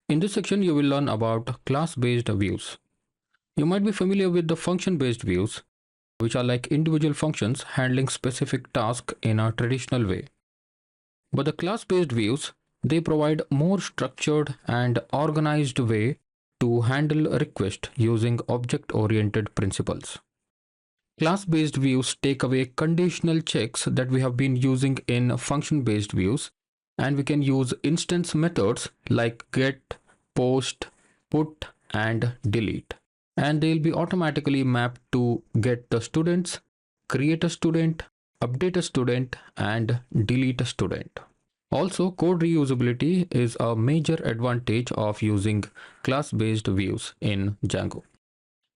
In this section, you will learn about class-based views. You might be familiar with the function-based views, which are like individual functions handling specific tasks in a traditional way. But the class-based views, they provide more structured and organized way to handle requests using object-oriented principles. Class-based views take away conditional checks that we have been using in function-based views, and we can use instance methods like get, post, put, and delete. And they'll be automatically mapped to get the students, create a student, update a student, and delete a student. Also, code reusability is a major advantage of using class-based views in Django.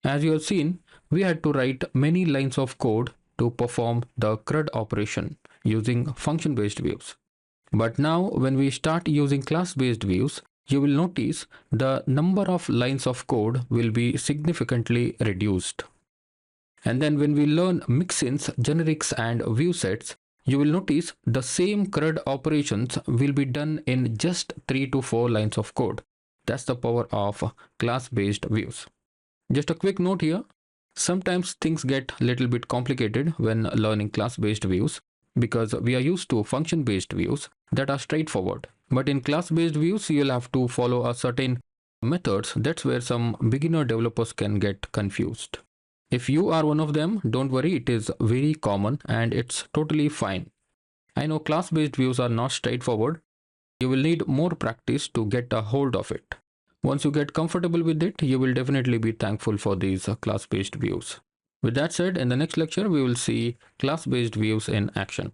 As you have seen, we had to write many lines of code to perform the CRUD operation using function-based views. But now when we start using class-based views, you will notice the number of lines of code will be significantly reduced. And then when we learn mixins, generics, and view sets, you will notice the same CRUD operations will be done in just 3 to 4 lines of code. That's the power of class-based views. Just a quick note here, sometimes things get a little bit complicated when learning class-based views because we are used to function-based views that are straightforward. But in class-based views, you'll have to follow a certain methods. That's where some beginner developers can get confused. If you are one of them, don't worry, it is very common and it's totally fine. I know class-based views are not straightforward. You will need more practice to get a hold of it. Once you get comfortable with it, you will definitely be thankful for these class-based views. With that said, in the next lecture, we will see class-based views in action.